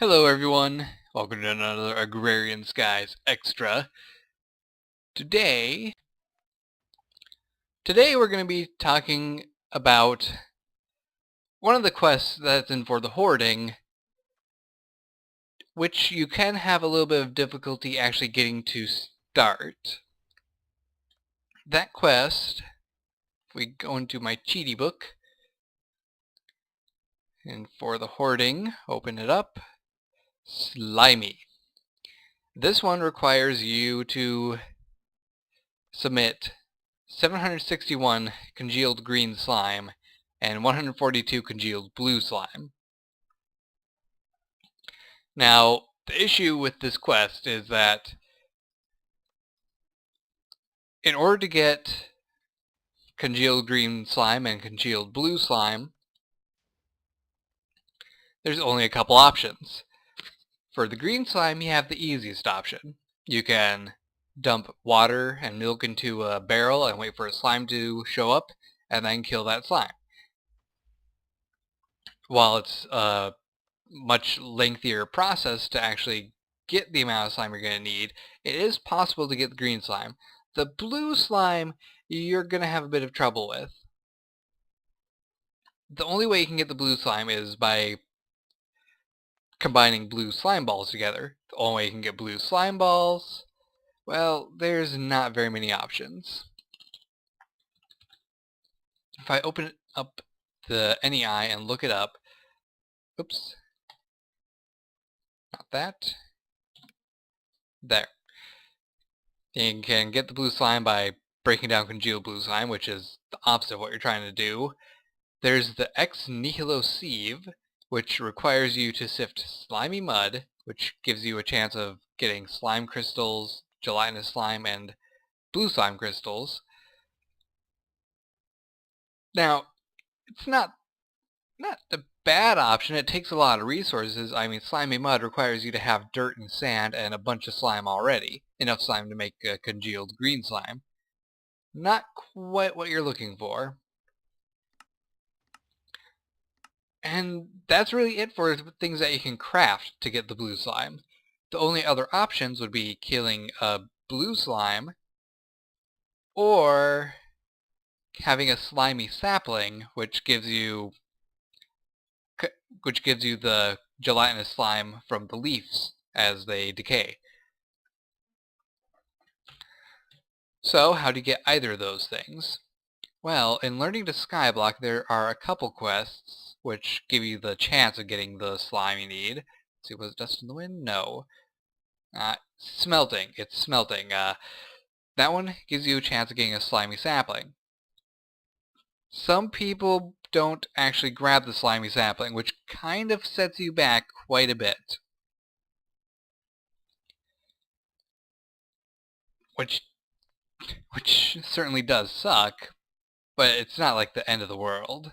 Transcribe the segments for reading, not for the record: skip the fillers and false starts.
Hello everyone, welcome to another Agrarian Skies Extra. Today we're going to be talking about one of the quests that's in for the hoarding, which you can have a little bit of difficulty actually getting to start. That quest, if we go into my cheaty book, and for the hoarding, open it up, Slimy. This one requires you to submit 761 congealed green slime and 142 congealed blue slime. Now, the issue with this quest is that in order to get congealed green slime and congealed blue slime, there's only a couple options. For the green slime, you have the easiest option. You can dump water and milk into a barrel and wait for a slime to show up, and then kill that slime. While it's a much lengthier process to actually get the amount of slime you're going to need, it is possible to get the green slime. The blue slime, you're going to have a bit of trouble with. The only way you can get the blue slime is by combining blue slime balls together. The only way you can get blue slime balls, well, there's not very many options. If I open up the NEI and look it up, oops, not that, there. You can get the blue slime by breaking down congealed blue slime, which is the opposite of what you're trying to do. There's the ex nihilo sieve, which requires you to sift slimy mud, which gives you a chance of getting slime crystals, gelatinous slime, and blue slime crystals. Now, it's not a bad option. It takes a lot of resources. I mean, slimy mud requires you to have dirt and sand and a bunch of slime already. Enough slime to make a congealed green slime. Not quite what you're looking for. And that's really it for things that you can craft to get the blue slime. The only other options would be killing a blue slime or having a slimy sapling, which gives you the gelatinous slime from the leaves as they decay. So, how to get either of those things? Well, in learning to skyblock, there are a couple quests which give you the chance of getting the slime you need. Let's see, was it dust in the wind? No. Smelting. It's smelting. That one gives you a chance of getting a slimy sapling. Some people don't actually grab the slimy sapling, which kind of sets you back quite a bit. Which certainly does suck, but it's not like the end of the world.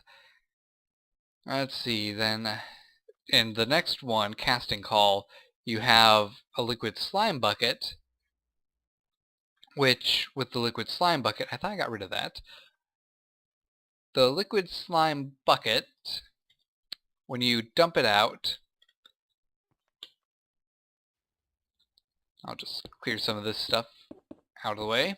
Let's see, then in the next one, Casting Call, you have a liquid slime bucket, which, with the liquid slime bucket, I thought I got rid of that. The liquid slime bucket, when you dump it out, I'll just clear some of this stuff out of the way.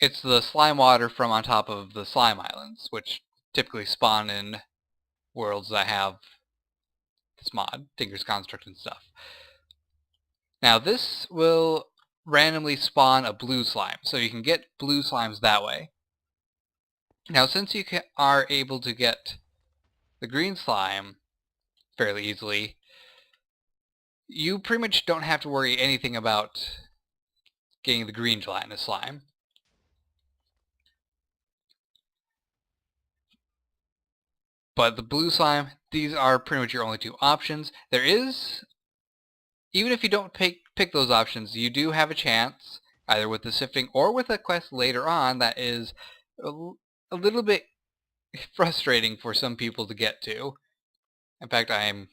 It's the slime water from on top of the slime islands, which typically spawn in worlds that have this mod, Tinker's Construct and stuff. Now this will randomly spawn a blue slime, so you can get blue slimes that way. Now since you are able to get the green slime fairly easily, you pretty much don't have to worry anything about getting the green gelatinous slime. But the blue slime, these are pretty much your only two options. There is, even if you don't pick those options, you do have a chance, either with the sifting or with a quest later on that is a little bit frustrating for some people to get to. In fact, I'm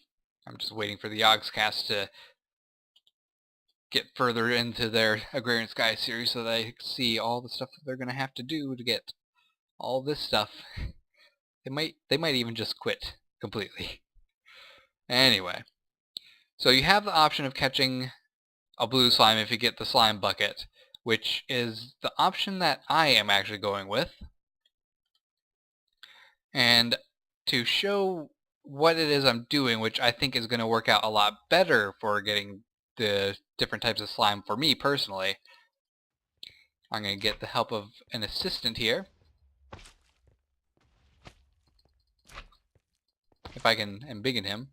just waiting for the Yogscast to get further into their Agrarian Sky series so that I see all the stuff that they're going to have to do to get all this stuff. They might even just quit completely. Anyway, so you have the option of catching a blue slime if you get the slime bucket, which is the option that I am actually going with. And to show what it is I'm doing, which I think is going to work out a lot better for getting the different types of slime for me personally, I'm going to get the help of an assistant here. If I can embiggen him.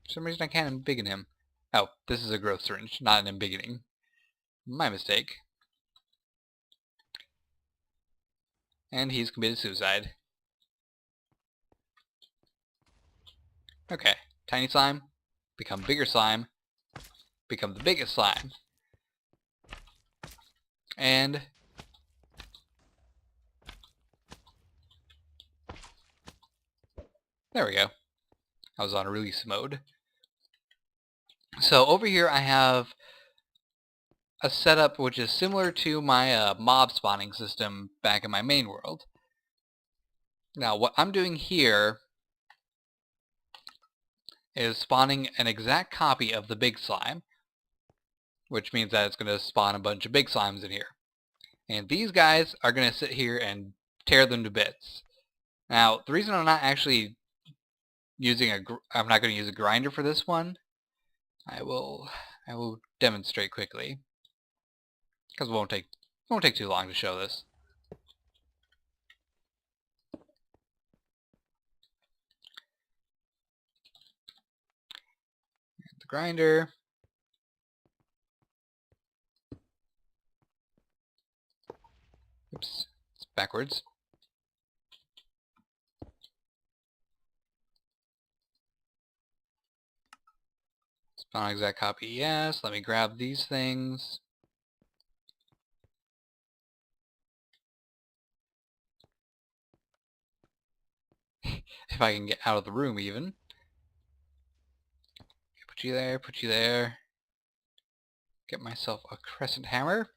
For some reason I can't embiggen him. Oh, this is a growth syringe, not an embiggening. My mistake. And he's committed suicide. Okay, tiny slime, become bigger slime, become the biggest slime. And there we go. I was on release mode. So over here I have a setup which is similar to my mob spawning system back in my main world. Now what I'm doing here is spawning an exact copy of the big slime, which means that it's going to spawn a bunch of big slimes in here. And these guys are going to sit here and tear them to bits. Now, the reason I'm not actually using I'm not going to use a grinder for this one, I will demonstrate quickly, because it won't take too long to show this. The grinder. Oops, it's backwards. Spawn exact copy, yes. Let me grab these things. If I can get out of the room even. Okay, put you there, put you there. Get myself a crescent hammer.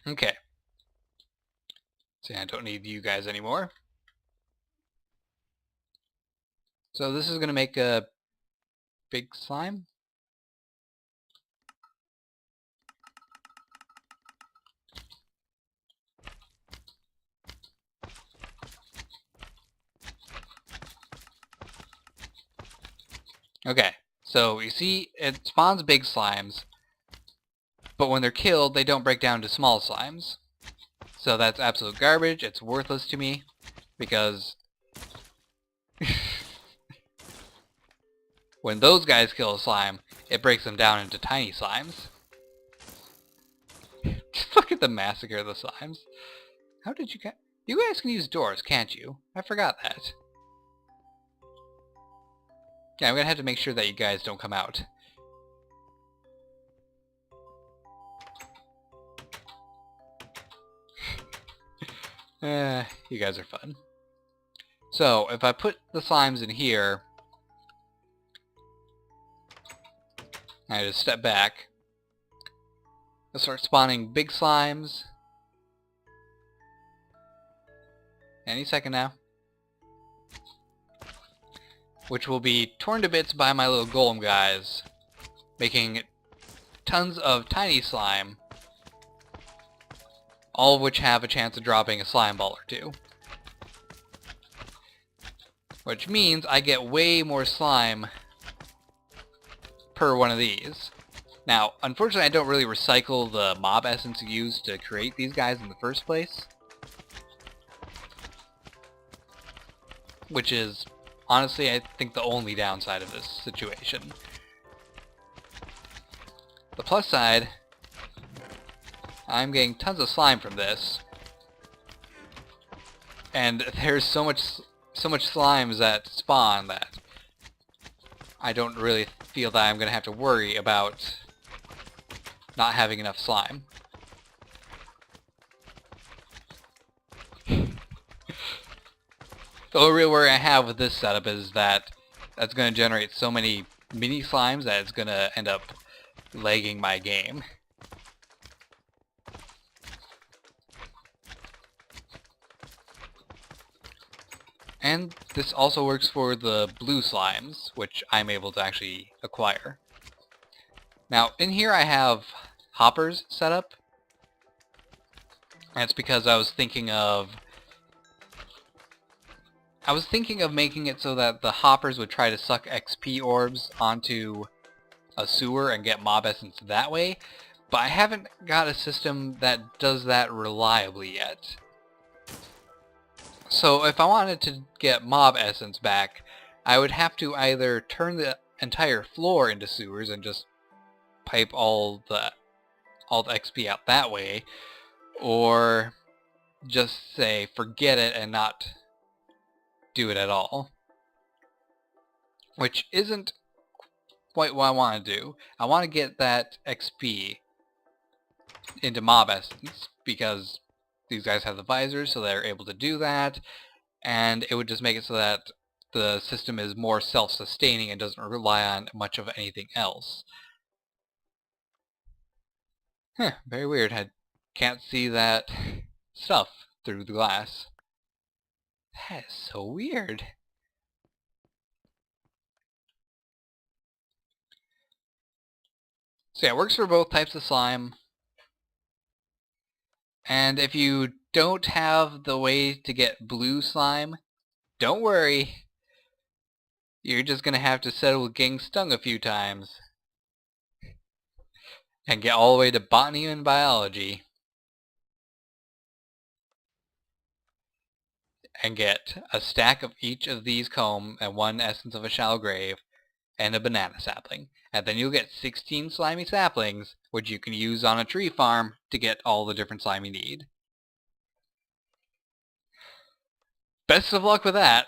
Okay. See, I don't need you guys anymore. So this is going to make a big slime. Okay, so you see it spawns big slimes, but when they're killed, they don't break down to small slimes. So that's absolute garbage. It's worthless to me, because when those guys kill a slime, it breaks them down into tiny slimes. Just look at the massacre of the slimes. How did you get... You guys can use doors, can't you? I forgot that. Yeah, I'm gonna have to make sure that you guys don't come out. You guys are fun. So, if I put the slimes in here, I just step back, I'll start spawning big slimes. Any second now. Which will be torn to bits by my little golem guys, making tons of tiny slime, all of which have a chance of dropping a slime ball or two. Which means I get way more slime per one of these. Now, unfortunately I don't really recycle the mob essence used to create these guys in the first place, which is honestly I think the only downside of this situation. The plus side, I'm getting tons of slime from this, and there's so much slimes that spawn that I don't really feel that I'm going to have to worry about not having enough slime. The only real worry I have with this setup is that that's going to generate so many mini slimes that it's going to end up lagging my game. And this also works for the blue slimes, which I'm able to actually acquire. Now, in here I have hoppers set up. That's because I was thinking of making it so that the hoppers would try to suck XP orbs onto a sewer and get mob essence that way, but I haven't got a system that does that reliably yet. So if I wanted to get mob essence back, I would have to either turn the entire floor into sewers and just pipe all the XP out that way, or just say forget it and not do it at all. Which isn't quite what I want to do. I want to get that XP into mob essence because these guys have the visors, so they're able to do that, and it would just make it so that the system is more self-sustaining and doesn't rely on much of anything else. Very weird. I can't see that stuff through the glass. That is so weird. So yeah, it works for both types of slime. And if you don't have the way to get blue slime, don't worry. You're just gonna have to settle with getting stung a few times. And get all the way to botany and biology. And get a stack of each of these comb and 1 essence of a shallow grave and a banana sapling. And then you'll get 16 slimy saplings, which you can use on a tree farm to get all the different slime you need. Best of luck with that,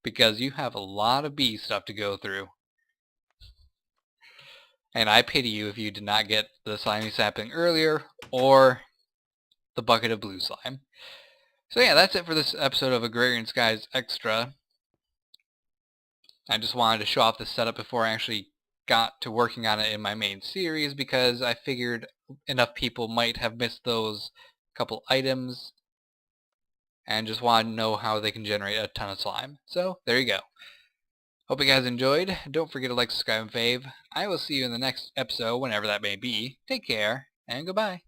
because you have a lot of bee stuff to go through. And I pity you if you did not get the slimy sapling earlier, or the bucket of blue slime. So yeah, that's it for this episode of Agrarian Skies Extra. I just wanted to show off this setup before I actually got to working on it in my main series, because I figured enough people might have missed those couple items and just want to know how they can generate a ton of slime. So there you go. Hope you guys enjoyed. Don't forget to like, subscribe, and fave. I will see you in the next episode, whenever that may be. Take care, and goodbye.